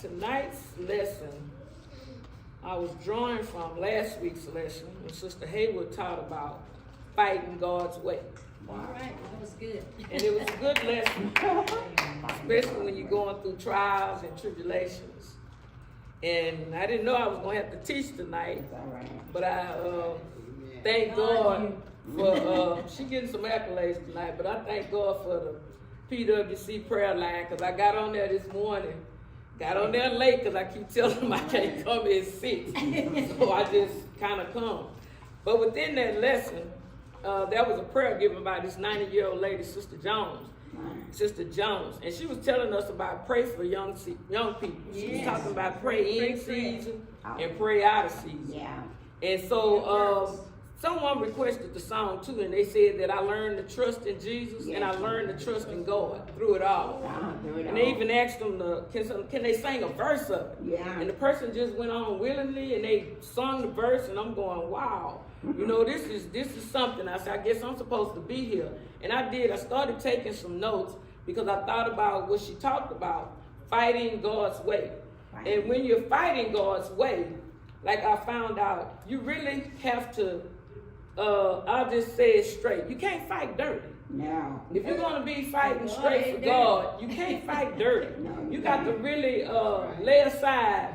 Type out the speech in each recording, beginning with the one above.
Tonight's lesson, I was drawing from last week's lesson when Sister Haywood taught about fighting God's way. All right, that was good. And it was a good lesson, especially when you're going through trials and tribulations. And I didn't know I was going to have to teach tonight, but I thank God for, she getting some accolades tonight, but I thank God for the PWC prayer line, because I got on there this morning. Got on there late because I keep telling them I can't come at 6. So I just kind of come. But within that lesson, there was a prayer given by this 90-year-old lady, Sister Jones. Sister Jones. And she was telling us about pray for young people. She was talking about pray in season and pray out of season. Yeah. And so someone requested the song too, and they said that I learned to trust in Jesus and I learned to trust in God through it all. And they even asked them, can they sing a verse of it? Yeah. And the person just went on willingly and they sung the verse, and I'm going, wow. You know, this is something. I said, I guess I'm supposed to be here. And I did. I started taking some notes because I thought about what she talked about, fighting God's way. Right. And when you're fighting God's way, like I found out, you really have to, I'll just say it straight. You can't fight dirty. No. If you're going to be fighting straight for God, you can't fight dirty. No, you got to really lay aside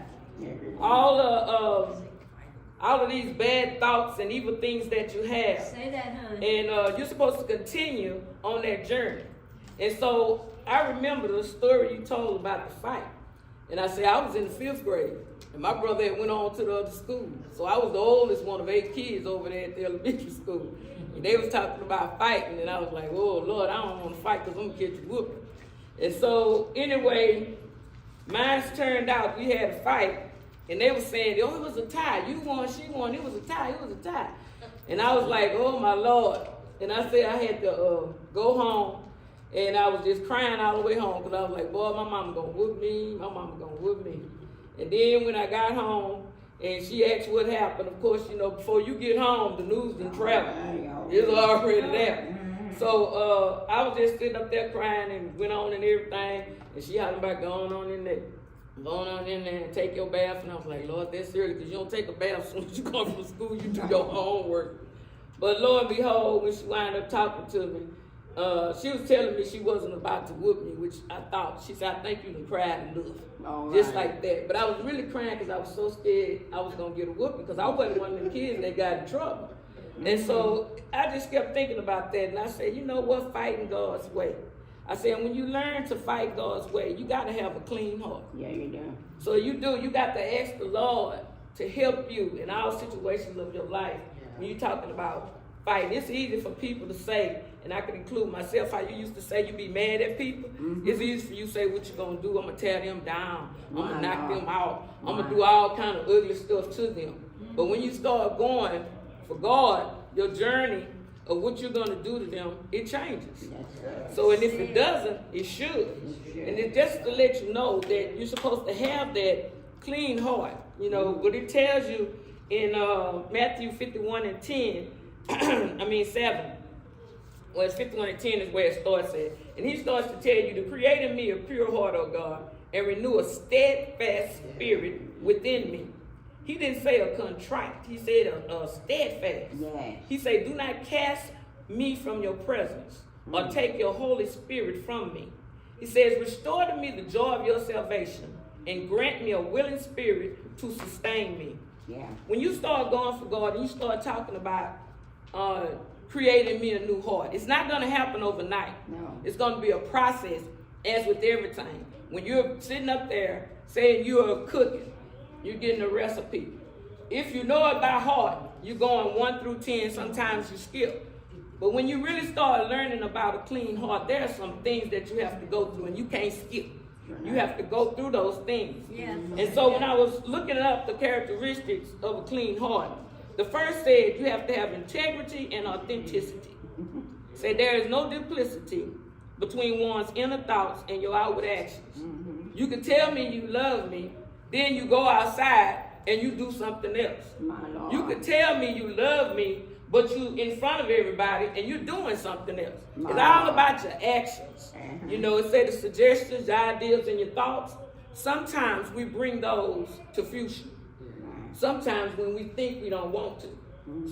all of these bad thoughts and evil things that you have. Say that, honey. And you're supposed to continue on that journey. And so I remember the story you told about the fight. And I said, I was in the 5th grade. And my brother had went on to the other school. So I was the oldest one of 8 kids over there at the elementary school. And they was talking about fighting. And I was like, oh, Lord, I don't want to fight because I'm going to catch a whooping. And so anyway, mine's turned out we had a fight. And they were saying, oh, it was a tie. You won, she won. It was a tie. It was a tie. And I was like, oh, my Lord. And I said I had to go home. And I was just crying all the way home because I was like, boy, my mama going to whoop me. My mama going to whoop me. And then when I got home and she asked what happened, of course, you know, before you get home, the news done traveled. It's already there. So I was just sitting up there crying and went on and everything. And she hollering about going on in there. Going on in there and take your bath. And I was like, Lord, that's serious because you don't take a bath as soon as you come from school. You do your homework. But lo and behold, when she wound up talking to me, she was telling me she wasn't about to whoop me, which I thought. She said, I think you done cried enough. Just like that. But I was really crying because I was so scared I was going to get a whooping because I wasn't one of the kids that got in trouble. And so I just kept thinking about that. And I said, you know what? Fighting God's way. I said, when you learn to fight God's way, you got to have a clean heart. Yeah, you do. So you got to ask the Lord to help you in all situations of your life. When you're talking about fighting, it's easy for people to say, and I can include myself, how you used to say you be mad at people. It's easy for you to say what you're going to do. I'm going to tear them down. I'm going to knock them out. I'm going to do all kind of ugly stuff to them. But when you start going for God, your journey of what you're going to do to them, it changes. So, and if it doesn't, it should. And it's just to let you know that you're supposed to have that clean heart. You know, what it tells you in Matthew 51 and 10, 7. Well, it's 51 and 10 is where it starts at. And he starts to tell you to create in me a pure heart, O God, and renew a steadfast spirit within me. He didn't say a contrite. He said a steadfast. Yeah. He said, do not cast me from your presence or take your Holy Spirit from me. He says, restore to me the joy of your salvation and grant me a willing spirit to sustain me. Yeah. When you start going for God and you start talking about creating me a new heart, it's not going to happen overnight. No. It's going to be a process, as with everything. When you're sitting up there saying you're cooking, you're getting a recipe. If you know it by heart, you're going 1 through 10. Sometimes you skip. But when you really start learning about a clean heart, there are some things that you have to go through, and you can't skip. You have to go through those things. Yeah. And so when I was looking up the characteristics of a clean heart, the first said you have to have integrity and authenticity. Say there is no duplicity between one's inner thoughts and your outward actions. You can tell me you love me, then you go outside and you do something else. You could tell me you love me, but you in front of everybody and you're doing something else. It's all about your actions. You know, it said the suggestions, your ideas, and your thoughts. sometimes we bring those to fruition. Sometimes when we think we don't want to.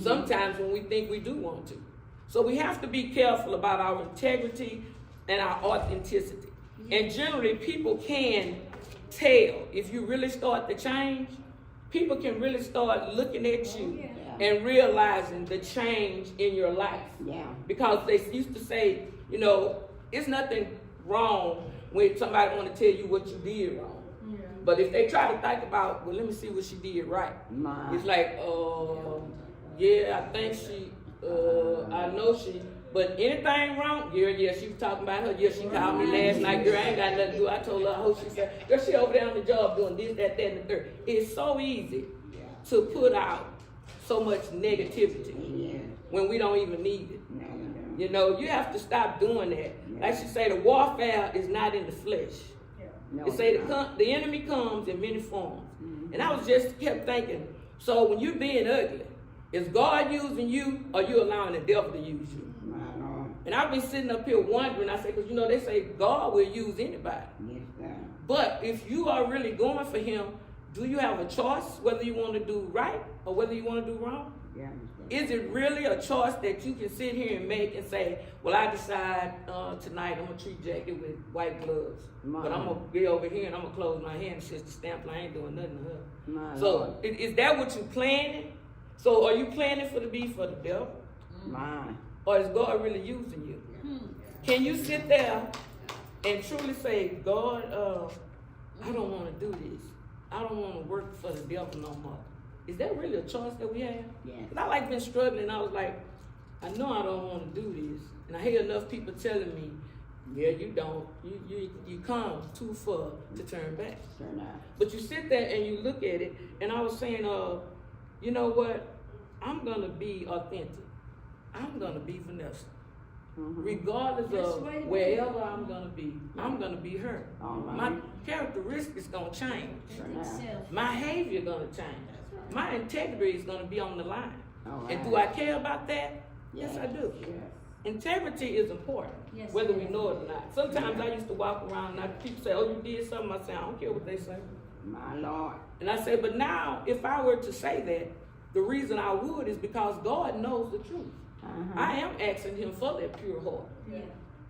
Sometimes when we think we do want to. So we have to be careful about our integrity and our authenticity. And generally, people can tell if you really start to change. People can really start looking at you and realizing the change in your life. Yeah. Because they used to say, you know, it's nothing wrong when somebody want to tell you what you did wrong. Yeah. But if they try to think about, well, let me see what she did right. It's like, yeah, I think she, I know she, but anything wrong? Girl, yeah, she was talking about her. Yeah, she called me last night. Girl, I ain't got nothing to do. I told her, oh, she said, girl, she over there on the job doing this, that, and the third. It's so easy to put out so much negativity when we don't even need it. You know, you have to stop doing that. Like she say, the warfare is not in the flesh. They say the enemy comes in many forms. And I was just kept thinking, so when you're being ugly, is God using you or you allowing the devil to use you? And I've been sitting up here wondering, I say, because you know, they say God will use anybody. But if you are really going for him, do you have a choice whether you want to do right or whether you want to do wrong? Is it really a choice that you can sit here and make and say, well, I decide tonight I'm going to treat Jackie with white gloves. But I'm going to be over here and I'm going to close my hand and shut the stamp. I ain't doing nothing to her. So is that what you're planning? So are you planning for the devil? Or is God really using you? Can you sit there and truly say, God, I don't want to do this. I don't want to work for the devil no more. Is that really a choice that we have? Because I like been struggling. I was like, I know I don't want to do this. And I hear enough people telling me, yeah, you don't. You come too far to turn back. But you sit there and you look at it. And I was saying, you know what? I'm going to be authentic. I'm going to be Vanessa. Regardless of wherever I'm going to be, I'm going to be her. My characteristics going to change. My behavior going to change. My integrity is going to be on the line. And do I care about that? Yes, I do. Integrity is important, whether we know it or not. Sometimes I used to walk around and people say, oh, you did something. I say, I don't care what they say. My Lord. And I say, but now, if I were to say that, the reason I would is because God knows the truth. I am asking him for that pure heart.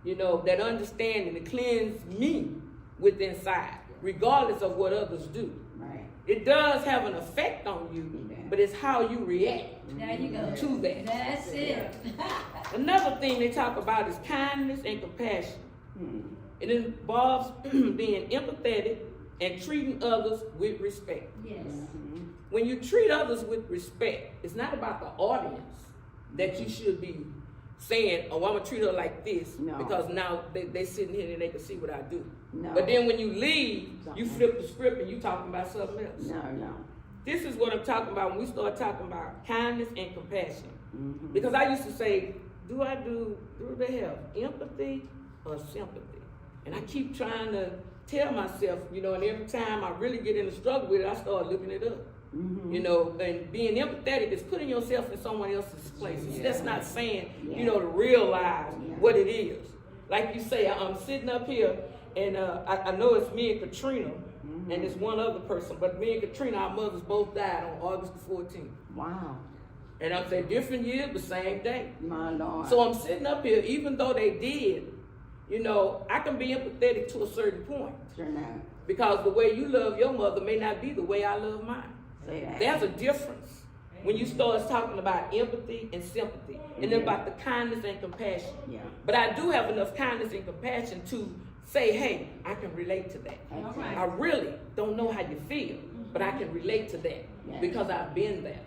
You know, that understanding to cleanse me with inside, regardless of what others do. It does have an effect on you, but it's how you react to that. That's it. Another thing they talk about is kindness and compassion. It involves being empathetic and treating others with respect. When you treat others with respect, it's not about the audience that you should be saying, oh, I'm going to treat her like this because now they sitting here and they can see what I do. But then when you leave, you flip the script and you talking about something else. This is what I'm talking about when we start talking about kindness and compassion. Because I used to say, do they have empathy or sympathy? And I keep trying to tell myself, you know, and every time I really get in a struggle with it, I start looking it up. You know, and being empathetic is putting yourself in someone else's place. That's not saying, you know, to realize what it is. Like you say, I'm sitting up here, and I know it's me and Katrina, and it's one other person, but me and Katrina, our mothers both died on August the 14th. Wow. And I'm saying different years, the same day. My Lord. So I'm sitting up here, even though they did, you know, I can be empathetic to a certain point. Because the way you love your mother may not be the way I love mine. There's a difference when you start talking about empathy and sympathy, and then about the kindness and compassion. But I do have enough kindness and compassion to say, hey, I can relate to that. I really don't know how you feel, but I can relate to that because I've been there.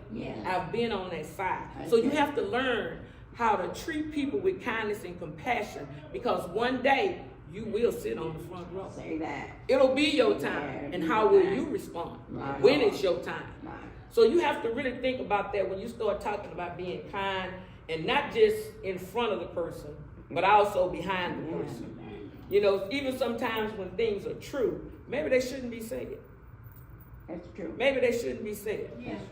I've been on that side. So you have to learn how to treat people with kindness and compassion, because one day you will sit on the front row. Say that. It'll be your time. And how will you respond when it's your time? So you have to really think about that when you start talking about being kind, and not just in front of the person, but also behind the person. You know, even sometimes when things are true, maybe they shouldn't be said. That's true. Maybe they shouldn't be said.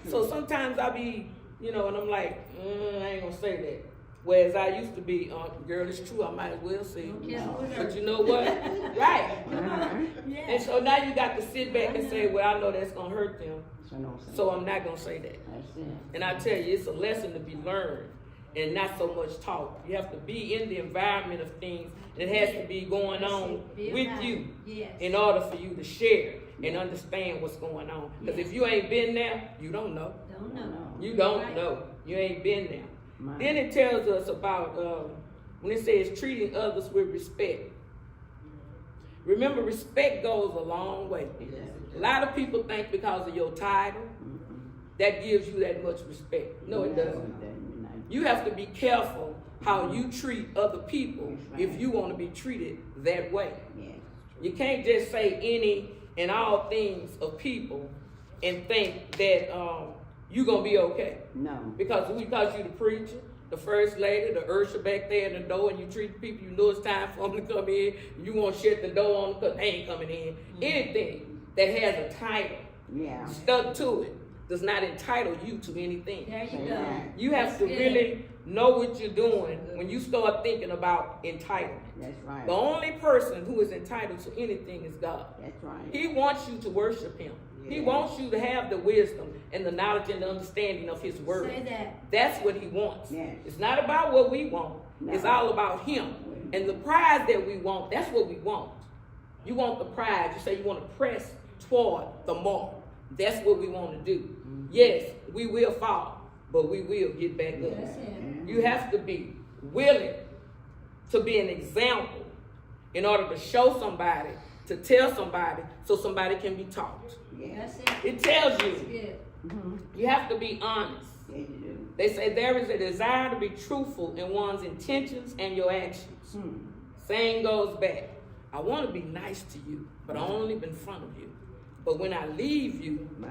So sometimes I'll be, you know, and I'm like, I ain't gonna say that. Whereas I used to be, girl, it's true, I might as well say it. No. But you know what? Right. Yeah. And so now you got to sit back and say, well, I know that's going to hurt them, so I'm not going to say that. And I tell you, it's a lesson to be learned and not so much taught. You have to be in the environment of things, and it has to be going on with you in order for you to share and understand what's going on. Because if you ain't been there, you don't know. You don't know. You ain't been there. Then it tells us about when it says treating others with respect. Remember, respect goes a long way. A lot of people think because of your title, that gives you that much respect. No, it doesn't. You have to be careful how you treat other people if you want to be treated that way. You can't just say any and all things of people and think that you're going to be okay. No. Because you the preacher, the first lady, the usher back there in the door, and you treat the people, you know it's time for them to come in, you want to shut the door on them because they ain't coming in. Anything that has a title, stuck to it, does not entitle you to anything. There you go. You have to really know what you're doing when you start thinking about entitlement. That's right. The only person who is entitled to anything is God. That's right. He wants you to worship him. He wants you to have the wisdom and the knowledge and the understanding of his word. Say that. That's what he wants. Yes. It's not about what we want. No. It's all about him. And the prize that we want, that's what we want. You want the prize. You say you want to press toward the mark. That's what we want to do. Mm-hmm. Yes, we will fall, but we will get back up. You have to be willing to be an example in order to show somebody, to tell somebody, so somebody can be taught. Yes. It tells you. You have to be honest. Yeah, you do. They say there is a desire to be truthful in one's intentions and your actions. Saying goes back. I want to be nice to you, but I only in front of you. But when I leave you, my.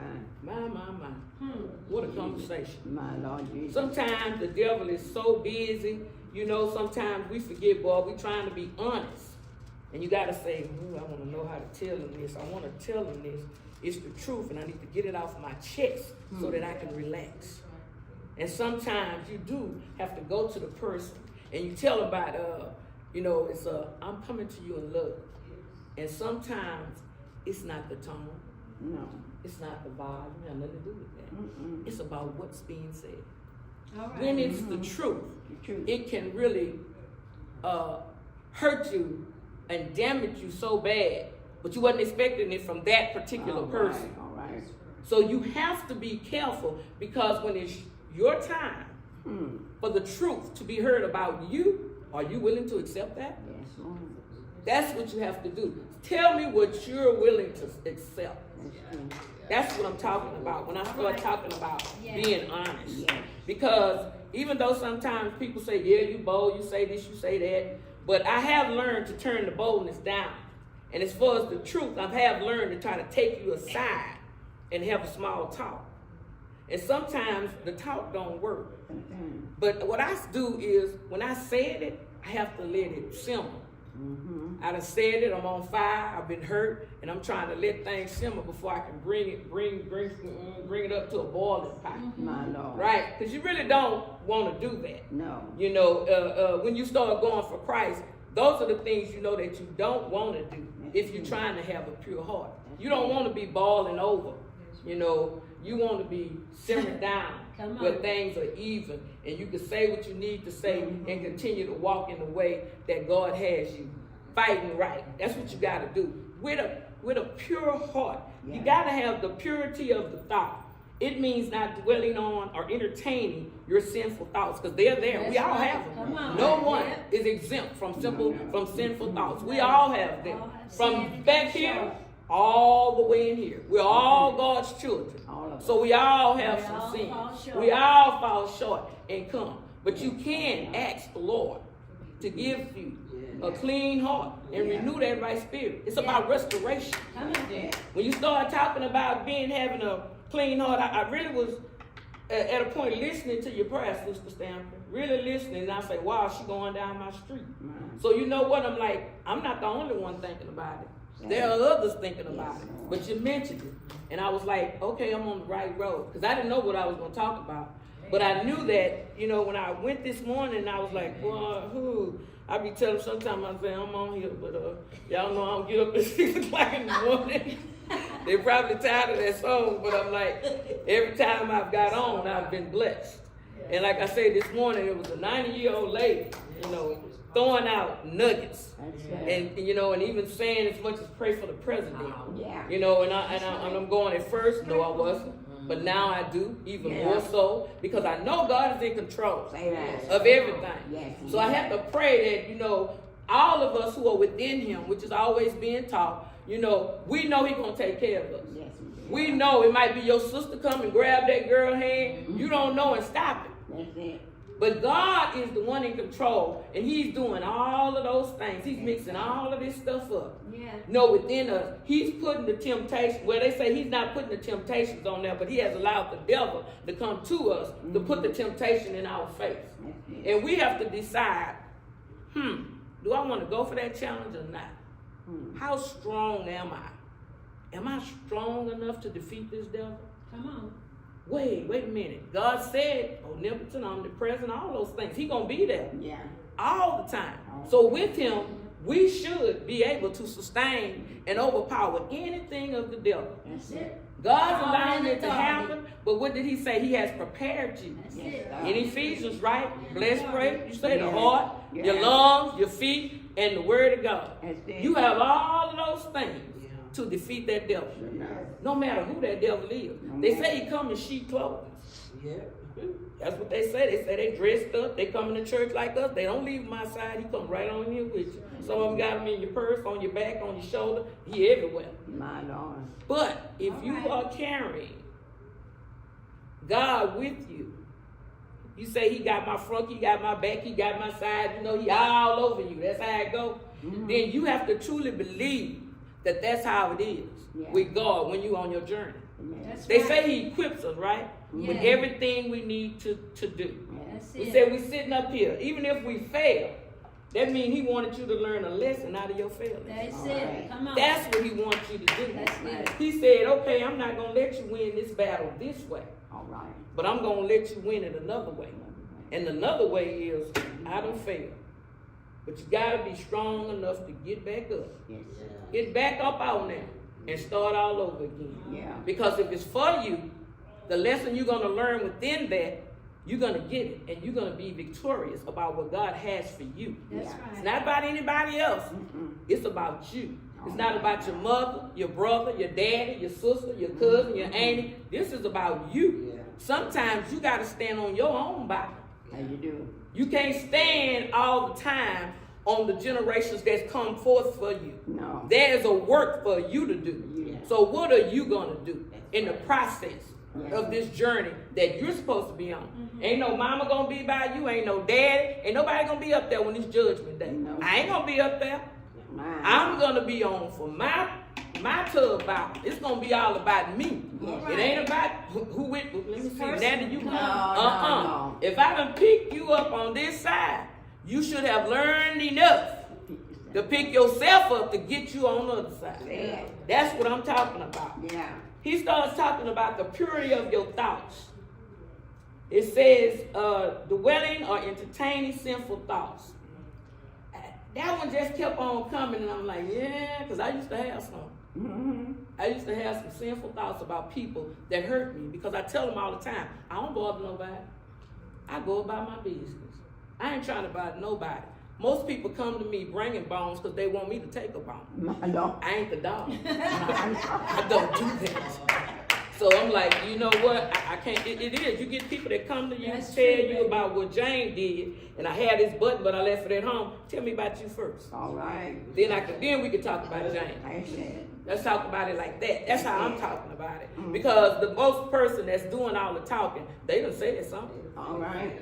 What a conversation. My Lord Jesus. Sometimes the devil is so busy, sometimes we forget, boy, we're trying to be honest. And you got to say, I want to know how to tell him this. I want to tell him this. It's the truth, and I need to get it off my chest so that I can relax. And sometimes you do have to go to the person, and you tell them about, I'm coming to you in love. And sometimes it's not the tone. No. It's not the volume. It has nothing to do with that. It's about what's being said. All right. When it's the truth, it can really hurt you and damage you so bad, but you wasn't expecting it from that particular person. All right. So you have to be careful, because when it's your time for the truth to be heard about you, are you willing to accept that? Yes, Lord. That's what you have to do. Tell me what you're willing to accept. That's what I'm talking about when I start talking about being honest. Yes. Because even though sometimes people say, yeah, you bold, you say this, you say that, but I have learned to turn the boldness down. And as far as the truth, I have learned to try to take you aside and have a small talk. And sometimes the talk don't work. But what I do is, when I said it, I have to let it simmer. I done said it, I'm on fire, I've been hurt, and I'm trying to let things simmer before I can bring it up to a boiling point. My Lord. Right? Because you really don't want to do that. No. When you start going for Christ, those are the things that you don't want to do if you're trying to have a pure heart. You don't want to be boiling over. You want to be simmered down where things are even, and you can say what you need to say and continue to walk in the way that God has you. Fighting right. That's what you got to do. With a pure heart. You got to have the purity of the thought. It means not dwelling on or entertaining your sinful thoughts, because they're there. That's we all right. have them. Come No on. one is exempt from sinful thoughts. We all have them. From back here all the way in here. We're all God's children. So we all have some sins. We all fall short and come. But you can ask the Lord to give you a clean heart and renew that right spirit. It's about restoration. When you start talking about having a clean heart, I really was at a point listening to your prayer, Sister Stanford. Really listening, and I say, wow, she's going down my street. So you know what? I'm like, I'm not the only one thinking about it. There are others thinking about it, but you mentioned it. And I was like, okay, I'm on the right road. Because I didn't know what I was going to talk about. But I knew that, you know, when I went this morning, I was like, boy, I be telling sometimes I say I'm on here, but y'all know I don't get up at 6 o'clock in the morning. They probably tired of that song, but I'm like, every time I've got on, I've been blessed. And like I said this morning, it was a 90-year-old lady, you know, throwing out nuggets, and you know, and even saying as much as pray for the president. Yeah. You know, and I'm going at first, no, I wasn't, but now I do even more so because I know God is in control of everything. Yes. So I have to pray that, you know, all of us who are within Him, which is always being taught, you know, we know He's gonna take care of us. Yes, We know it might be your sister come and grab that girl hand. You don't know and stop it. that's it. But God is the one in control, and He's doing all of those things. He's mixing all of this stuff up. Yeah. No, within us, He's putting the temptation. Well, they say He's not putting the temptations on there, but He has allowed the devil to come to us to put the temptation in our face. And we have to decide, do I want to go for that challenge or not? How strong am I? Am I strong enough to defeat this devil? Come on. Wait a minute. God said, omnipotent, omnipresent, all those things. He's going to be there all the time. So with Him, we should be able to sustain and overpower anything of the devil. That's it. God's allowing it to happen, but what did He say? He has prepared you. That's it. In Ephesians, right? Blessed, pray. You say the heart, your lungs, your feet, and the word of God. You have all of those things to defeat that devil. No matter who that devil is. They say he come in sheep clothing. That's what they say. They say they dressed up. They come in the church like us. They don't leave him outside. He come right on here with you. Some of them got him in your purse, on your back, on your shoulder. He everywhere. My Lord. But if you are carrying God with you, you say He got my front, He got my back, He got my side, you know, He all over you. That's how it goes. Then you have to truly believe that that's how it is with God when you're on your journey. They say He equips us, right? With everything we need to do. We say we're sitting up here. Even if we fail, that means He wanted you to learn a lesson out of your failure. That's it. Come on. That's what He wants you to do. That's it. He said, okay, I'm not going to let you win this battle this way. All right. But I'm going to let you win it another way. And another way is, I don't fail. But you got to be strong enough to get back up. Yes. Get back up out there and start all over again. Yeah. Because if it's for you, the lesson you're going to learn within that, you're going to get it. And you're going to be victorious about what God has for you. That's right. It's not about anybody else. It's about you. It's not about your mother, your brother, your daddy, your sister, your cousin, your auntie. This is about you. Yeah. Sometimes you got to stand on your own body. How you do? You can't stand all the time on the generations that's come forth for you. No. There is a work for you to do. Yeah. So what are you going to do in the process of this journey that you're supposed to be on? Ain't no mama going to be by you. Ain't no daddy. Ain't nobody going to be up there when it's judgment day. No. I ain't going to be up there. I'm going to be on for my tub Bible. It's going to be all about me. Right. It ain't about who with. Let me see. Now you no. If I done pick you up on this side, you should have learned enough to pick yourself up to get you on the other side. Yeah. That's what I'm talking about. Yeah. He starts talking about the purity of your thoughts. It says, dwelling or entertaining sinful thoughts. That one just kept on coming, and I'm like, yeah, because I used to have some. I used to have some sinful thoughts about people that hurt me, because I tell them all the time, I don't bother nobody. I go about my business. I ain't trying to bother nobody. Most people come to me bringing bones because they want me to take a bone. I ain't the dog. I don't do that. So I'm like, you know what? I can't. It is. You get people that come to you and tell you about what Jane did, and I had this button, but I left it at home. Tell me about you first. All right. Then we can talk about Jane. Let's talk about it like that. That's how I'm talking about it. Because the most person that's doing all the talking, they done said something. All right.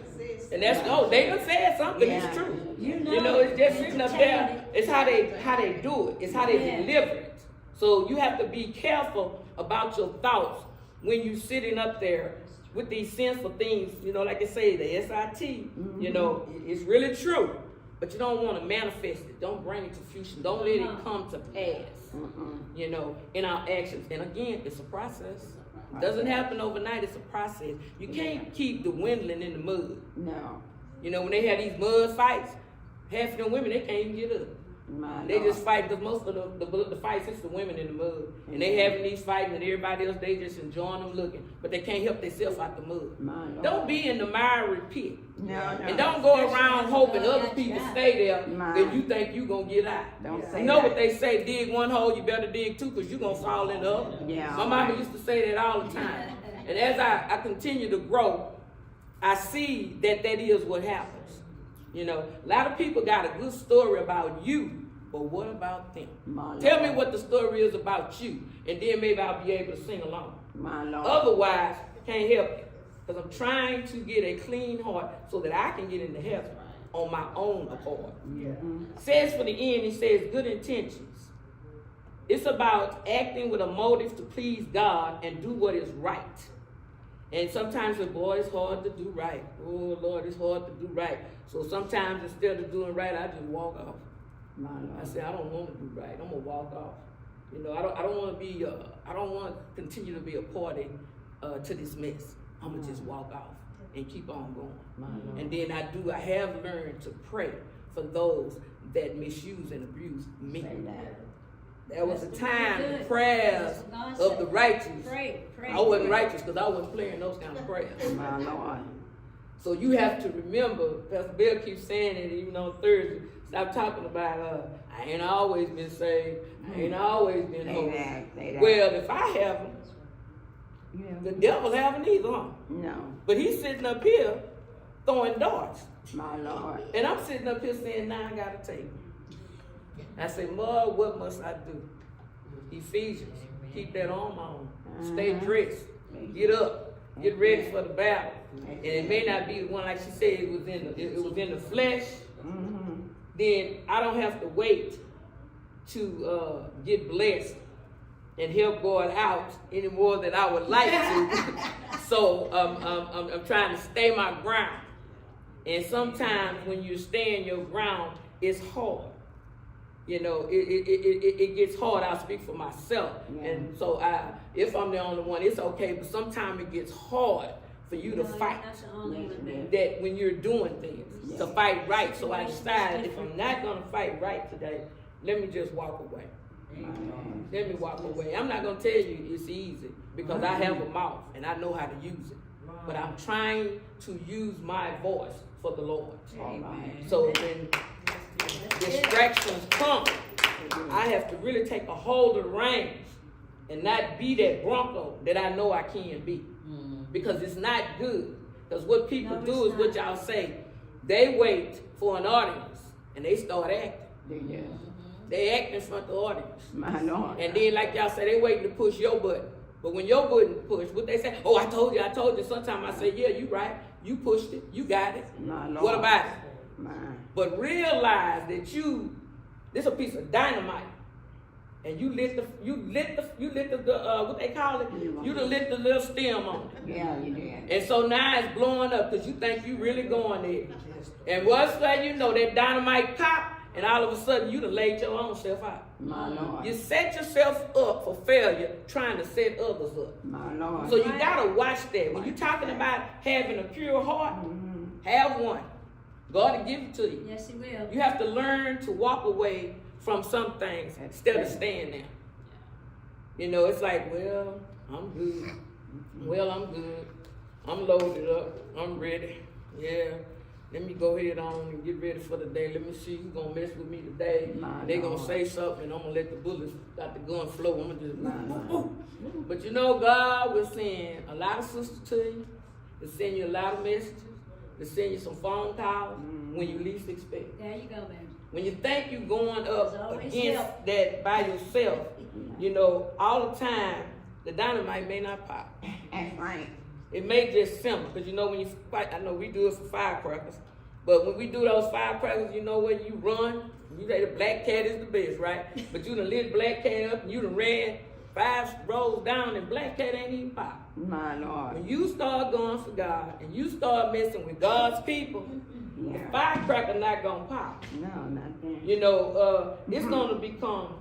And that's they done said something. Yeah. It's true. You know, it's just sitting up there. It's how they do it. It's how they deliver it. So you have to be careful about your thoughts when you're sitting up there with these sinful things, you know, like they say, the SIT, you know, it's really true. But you don't want to manifest it. Don't bring it to fruition. Don't let it come to pass, you know, in our actions. And again, it's a process. Doesn't happen overnight. It's a process. You can't keep the dwindling in the mud. No. You know, when they have these mud fights, half of them women, they can't even get up. They just fight, because most of the fights, it's the women in the mud. And they having these fights, and everybody else, they just enjoying them looking. But they can't help themselves out the mud. Don't be in the miry pit. No. And don't go around hoping other people stay there, then you think you going to get out. Don't say You know that. what they say, dig one hole, you better dig two, because you're going to fall in the other. Yeah. My mama used to say that all the time. And as I continue to grow, I see that is what happens. You know, a lot of people got a good story about you, but what about them? Tell me what the story is about you, and then maybe I'll be able to sing along. Otherwise, can't help it, because I'm trying to get a clean heart so that I can get into heaven on my own accord. Says for the end, it says good intentions. It's about acting with a motive to please God and do what is right. And sometimes boy, it's hard to do right. Oh Lord, it's hard to do right. So sometimes instead of doing right, I just walk off. I say, I don't want to do right. I'm gonna walk off. You know, I don't want to be. I don't want to continue to be a party to this mess. I'm gonna just walk off and keep on going. And then I have learned to pray for those that misuse and abuse me. There was a time the prayers of the righteous. I wasn't righteous because I wasn't playing those kind of prayers. My Lord. So you have to remember, Pastor Bill keeps saying it even on Thursday. Stop talking about I ain't always been saved. I ain't always been holy. Well, if I haven't, the devil haven't either, huh? No. But he's sitting up here throwing darts. My Lord. And I'm sitting up here saying, now I gotta take it. I say, Lord, what must I do? Ephesians, keep that armor on. Stay dressed. Get up. Get ready for the battle. And it may not be the one like she said it was in the flesh. Then I don't have to wait to get blessed and help God out any more than I would like to. So I'm trying to stay my ground. And sometimes when you stay in your ground, it's hard. You know, it gets hard. I speak for myself. And so if I'm the only one, it's okay. But sometimes it gets hard for you to fight that when you're doing things, to fight right. So I decided if I'm not going to fight right today, let me just walk away. Let me walk away. I'm not going to tell you it's easy because I have a mouth and I know how to use it. But I'm trying to use my voice for the Lord. So when distractions come, I have to really take a hold of the reins and not be that bronco that I know I can be. Because it's not good. Because what people do is what y'all say. They wait for an audience and they start acting. They act in front of the audience. My Lord. And then like y'all say, they waiting to push your button. But when your button push, what they say? Oh, I told you. Sometimes I say, yeah, you right. You pushed it. You got it. My Lord. What about it? My. But realize that this a piece of dynamite. And you lit the what they call it? You done lit the little stem on it. Yeah, you did. And so now it's blowing up because you think you really going there. And once you know that dynamite pop, and all of a sudden you done laid your own self out. My Lord. You set yourself up for failure trying to set others up. My Lord. So you gotta watch that. When you're talking about having a pure heart, have one. God will give it to you. Yes, He will. You have to learn to walk away from some things instead of staying there. You know, it's like, well, I'm good. Well, I'm good. I'm loaded up. I'm ready. Yeah. Let me go ahead on and get ready for the day. Let me see who's going to mess with me today. They're going to say something, and I'm going to let the bullets got the gun flow. I'm going to just But you know, God will send a lot of sisters to you. He'll send you a lot of messages. He'll send you some phone calls when you least expect it. There you go, baby. When you think you're going up against that by yourself, you know, all the time, the dynamite may not pop. That's right. It may just simmer, because you know when you fight, I know we do it for firecrackers, but when we do those firecrackers, you know when you run, you say the black cat is the best, right? But you done lit black cat up and you done ran 5 rows down and black cat ain't even pop. My Lord. When you start going for God and you start messing with God's people, the firecracker not gonna pop. No, not that. You know, it's gonna become,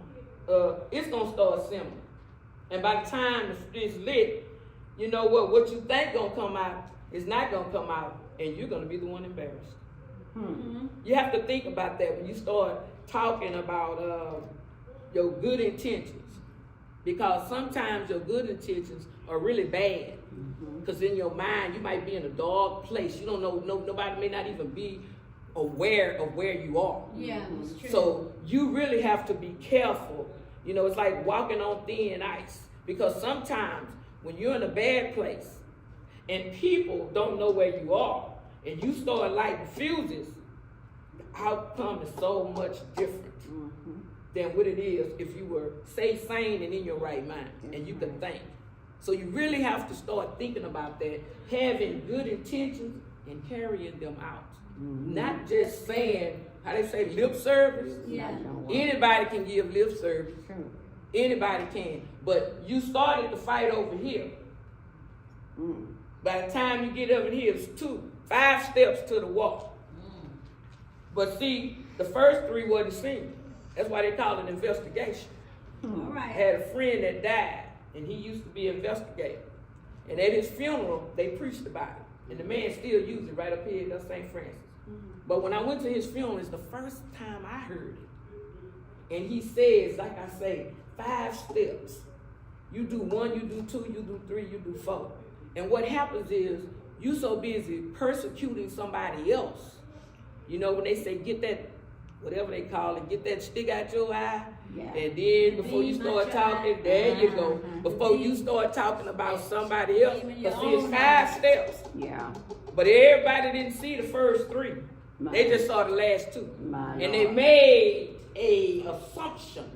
it's gonna start simmering. And by the time it's lit, you know what you think gonna come out is not gonna come out, and you're gonna be the one embarrassed. You have to think about that when you start talking about your good intentions, because sometimes your good intentions are really bad. Because in your mind, you might be in a dark place. You don't know, nobody may not even be aware of where you are. Yeah, that's true. So you really have to be careful. You know, it's like walking on thin ice, because sometimes when you're in a bad place and people don't know where you are and you start lighting fuses, the outcome is so much different than what it is if you were, say, sane and in your right mind and you could think. So you really have to start thinking about that, having good intentions and carrying them out. Not just saying, how they say, lip service. Yeah. Anybody can give lip service. Anybody can. But you started the fight over here. By the time you get over here, it's 5 steps to the wall. But see, the first 3 wasn't seen. That's why they call it investigation. All right. I had a friend that died, and he used to be an investigator. And at his funeral, they preached about it. And the man still used it right up here at St. Francis. But when I went to his funeral, it's the first time I heard it. And he says, like I say, 5 steps. You do 1, you do 2, you do 3, you do 4. And what happens is, you so busy persecuting somebody else. You know, when they say, get that, whatever they call it, get that stick out your eye. Yeah. And then before you start talking, there you go. Before you start talking about somebody else. Because see, it's 5 steps. Yeah. But everybody didn't see the first 3. They just saw the last 2. And they made a assumption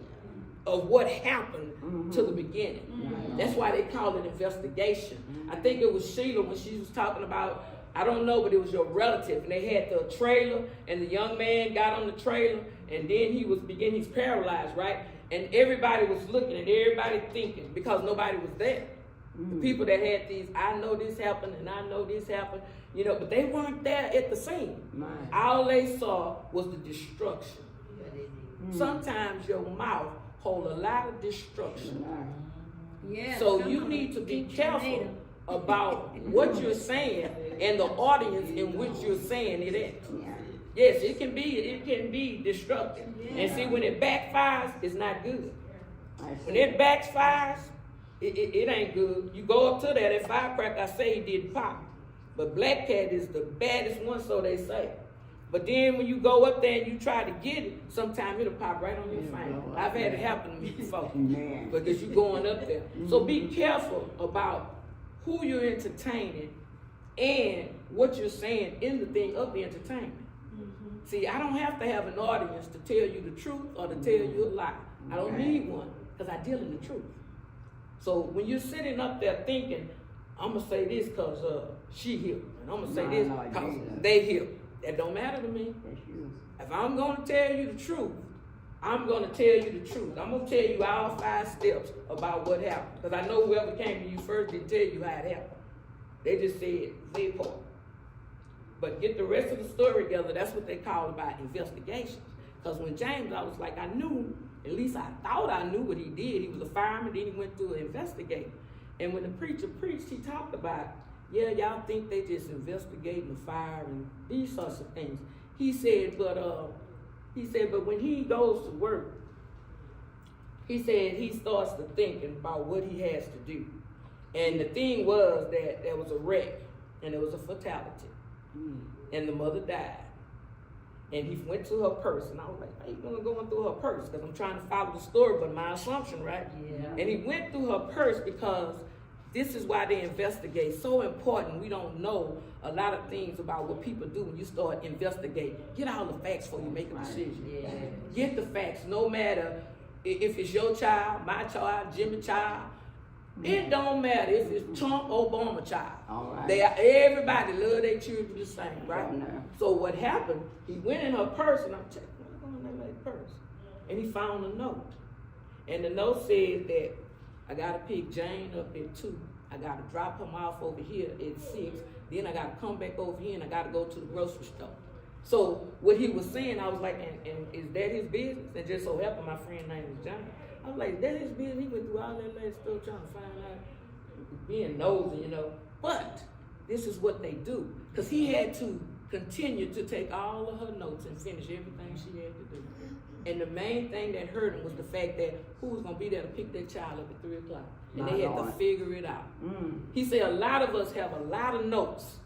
of what happened to the beginning. That's why they call it investigation. I think it was Sheila when she was talking about, I don't know, but it was your relative, and they had the trailer, and the young man got on the trailer, and then he's paralyzed, right? And everybody was looking, and everybody thinking, because nobody was there. The people that had these, I know this happened, and I know this happened, you know, but they weren't there at the scene. All they saw was the destruction. Sometimes your mouth holds a lot of destruction. Yeah, so you need to be careful about what you're saying and the audience in which you're saying it at. Yes, it can be destructive. And see, when it backfires, it's not good. When it backfires, it ain't good. You go up to that firecracker, I say it didn't pop. But Black Cat is the baddest one, so they say. But then when you go up there and you try to get it, sometimes it'll pop right on your finger. I've had it happen to me before. Because you're going up there. So be careful about who you're entertaining and what you're saying in the thing of the entertainment. See, I don't have to have an audience to tell you the truth or to tell you a lie. I don't need one, because I deal in the truth. So when you're sitting up there thinking, I'm going to say this because she here, and I'm going to say this because they here. That don't matter to me. If I'm going to tell you the truth, I'm going to tell you the truth. I'm going to tell you all 5 steps about what happened. Because I know whoever came to you first didn't tell you how it happened. They just said they part. But get the rest of the story together. That's what they call about investigations. Because when James, I was like, I knew, at least I thought I knew what he did. He was a fireman, then he went to investigate. And when the preacher preached, he talked about, yeah, y'all think they just investigating the fire and these sorts of things. He said, but when he goes to work, he said he starts to thinking about what he has to do. And the thing was that there was a wreck and there was a fatality. And the mother died. And he went to her purse. And I was like, how you gonna go through her purse? Because I'm trying to follow the story, but my assumption, right? Yeah. And he went through her purse because this is why they investigate. So important. We don't know a lot of things about what people do when you start investigating. Get all the facts before you make a decision. Yeah. Get the facts, no matter if it's your child, my child, Jimmy's child. It don't matter if it's Trump or Obama child. All right. Everybody love their children the same, right? So what happened, he went in her purse, and I'm checking, what's going on in that purse? And he found a note. And the note said that I got to pick Jane up at 2. I got to drop him off over here at 6. Then I got to come back over here, and I got to go to the grocery store. So what he was saying, I was like, and is that his business? And just so happened, my friend name is Jane. I was like, that his business? He went through all that last stuff trying to find out being nosy, you know. But this is what they do. Because he had to continue to take all of her notes and finish everything she had to do. And the main thing that hurt him was the fact that who was going to be there to pick their child up at 3 o'clock. And they had to figure it out. He said a lot of us have a lot of notes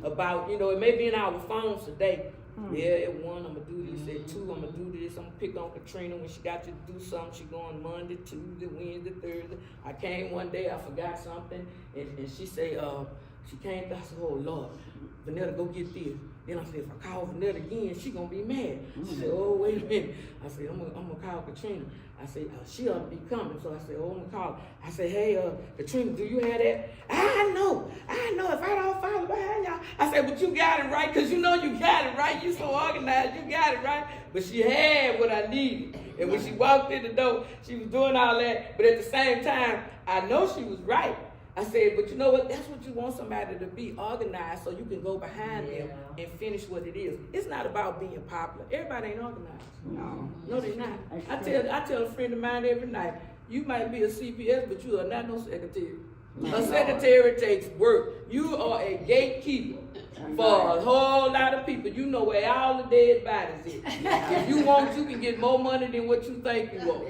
about, you know, it may be in our phones today. Yeah, at 1, I'm going to do this. At 2, I'm going to do this. I'm going to pick on Katrina when she got you to do something. She going Monday, Tuesday, Wednesday, Thursday. I came one day, I forgot something. And she said, she came, I said, oh, Lord, Vanetta, go get this. Then I said, if I call Vanetta again, she going to be mad. She said, oh, wait a minute. I said, I'm going to call Katrina. I said, she ought to be coming. So I said, oh, I'm going to call her. I said, hey, Katrina, do you have that? I know. If I don't follow behind y'all. I said, but you got it right, because you know you got it right. You so organized, you got it right. But she had what I needed. And when she walked in the door, she was doing all that. But at the same time, I know she was right. I said, but you know what? That's what you want somebody to be, organized, so you can go behind them and finish what it is. It's not about being popular. Everybody ain't organized. No, they're not. I tell a friend of mine every night, you might be a CPS, but you are not no secretary. A secretary takes work. You are a gatekeeper for a whole lot of people. You know where all the dead bodies is. If you want, you can get more money than what you think you want.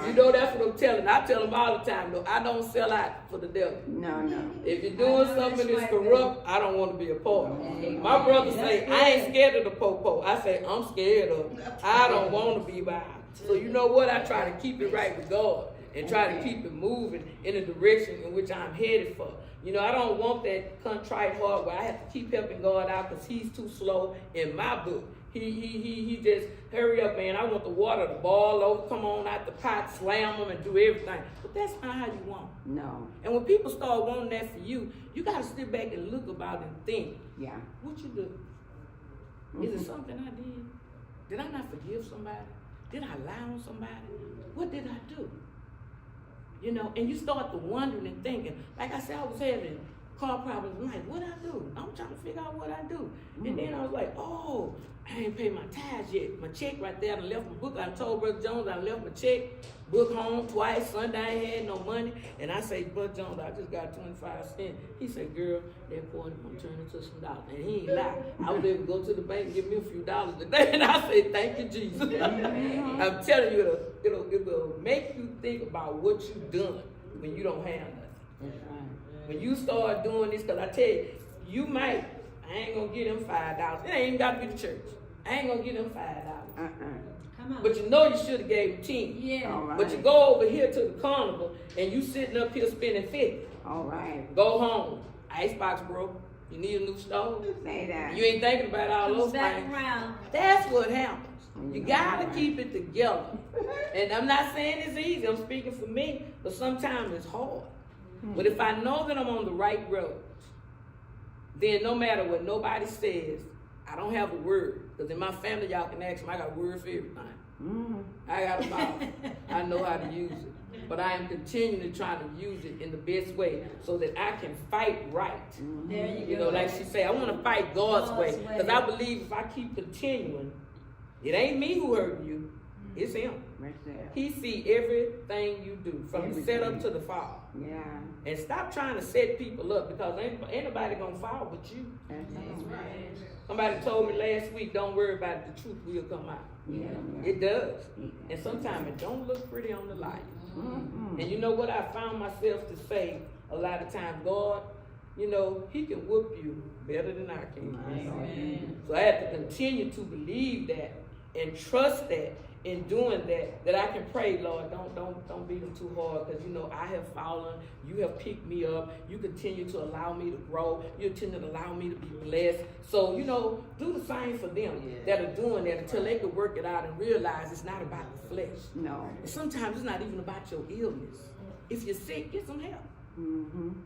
You know, that's what I'm telling. I tell them all the time, though, I don't sell out for the devil. No. If you're doing something that's corrupt, I don't want to be a part of it. My brother say, I ain't scared of the po-po. I say, I'm scared of it. I don't want to be by. So you know what? I try to keep it right with God and try to keep it moving in the direction in which I'm headed for. You know, I don't want that contrite heart where I have to keep helping God out because he's too slow in my book. He just, hurry up, man. I want the water to boil over, come on out the pot, slam them, and do everything. But that's not how you want it. No. And when people start wanting that for you, you got to sit back and look about it and think, what you do? Is it something I did? Did I not forgive somebody? Did I lie on somebody? What did I do? You know, and you start to wondering and thinking, like I said, I was having car problems. I'm like, what I do? I'm trying to figure out what I do. And then I was like, oh, I ain't paid my tithes yet. My check right there, I left my book. I told Brother Jones I left my check, book home twice. Sunday I ain't had no money. And I say, Brother Jones, I just got 25 cents. He said, girl, that boy gonna turn into some dollars. And he ain't lie. I was able to go to the bank and give me a few dollars today. And I say, thank you, Jesus. I'm telling you, it will make you think about what you've done when you don't have nothing. That's right. When you start doing this, because I tell you, you might, I ain't going to give them $5. It ain't even got to be the church. I ain't going to give them $5. Come on. But you know you should have gave them 10. Yeah. All right. But you go over here to the carnival and you sitting up here spending 50. All right. Go home. Icebox broke. You need a new stove. Say that. You ain't thinking about all those back things. around. That's what happens. You gotta keep it together. And I'm not saying it's easy. I'm speaking for me. But sometimes it's hard. But if I know that I'm on the right road, then no matter what nobody says, I don't have a word. Because in my family, y'all can ask them, I got a word for everything. I got a mouth. I know how to use it. But I am continuing to try to use it in the best way so that I can fight right. There you go. You know, like she said, I want to fight God's way. Because I believe if I keep continuing, it ain't me who hurting you. It's him. He see everything you do from the setup to the fall. Yeah. And stop trying to set people up because ain't nobody gonna fall but you. That's right. Somebody told me last week, don't worry about it, the truth will come out. Yeah. It does. And sometimes it don't look pretty on the light. And you know what I found myself to say a lot of times, God, you know, he can whoop you better than I can. Amen. So I have to continue to believe that and trust that in doing that I can pray, Lord, don't beat them too hard because, you know, I have fallen. You have picked me up. You continue to allow me to grow. You continue to allow me to be blessed. So, you know, do the same for them that are doing that until they can work it out and realize it's not about the flesh. No. And sometimes it's not even about your illness. If you're sick, get some help.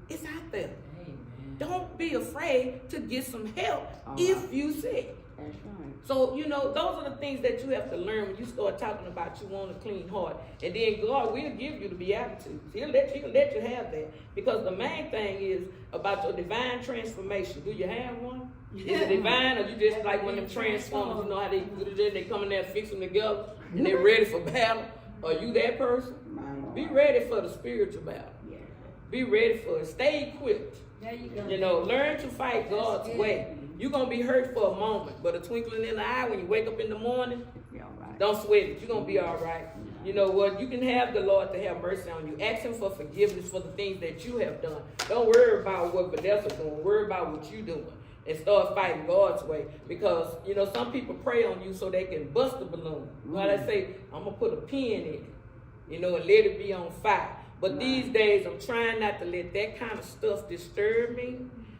It's out there. Amen. Don't be afraid to get some help if you sick. That's right. So, you know, those are the things that you have to learn when you start talking about you want a clean heart. And then God will give you the Beatitudes. He'll let you have that. Because the main thing is about your divine transformation. Do you have one? Is it divine or you just like when them transformers, you know how they come in there and fix them together and they're ready for battle? Are you that person? Be ready for the spiritual battle. Be ready for it. Stay equipped. There you go. You know, learn to fight God's good. way. You're going to be hurt for a moment, but a twinkling in the eye when you wake up in the morning, You're all right. don't sweat it. You're going to be all right. You know what? You can have the Lord to have mercy on you. Ask him for forgiveness for the things that you have done. Don't worry about what Vanessa's doing. Worry about what you're doing. And start fighting God's way. Because, you know, some people pray on you so they can bust the balloon. Well, they say, I'm going to put a pin in it, you know, and let it be on fire. But these days, I'm trying not to let that kind of stuff disturb me.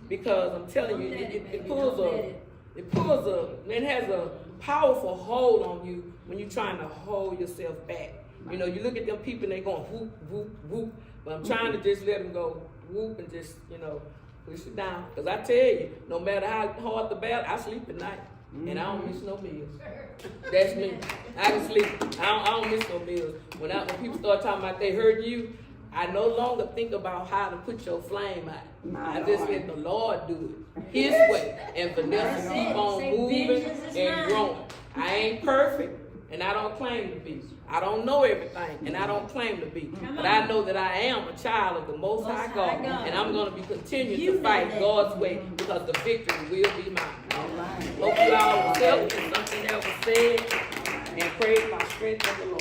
Because I'm telling you, it has a powerful hold on you when you're trying to hold yourself back. You know, you look at them people and they going whoop, whoop, whoop. But I'm trying to just let them go whoop and just, you know, push it down. Because I tell you, no matter how hard the battle, I sleep at night. And I don't miss no meals. That's me. I can sleep. I don't miss no meals. When people start talking about they hurt you, I no longer think about how to put your flame out. I just let the Lord do it his way. And Vanessa keep on moving and growing. I ain't perfect, and I don't claim to be. I don't know everything, and I don't claim to be. But I know that I am a child of the Most High God, and I'm going to be continuing to fight God's way because the victory will be mine. Hope you all was helped and something that was said, and praise my strength of the Lord.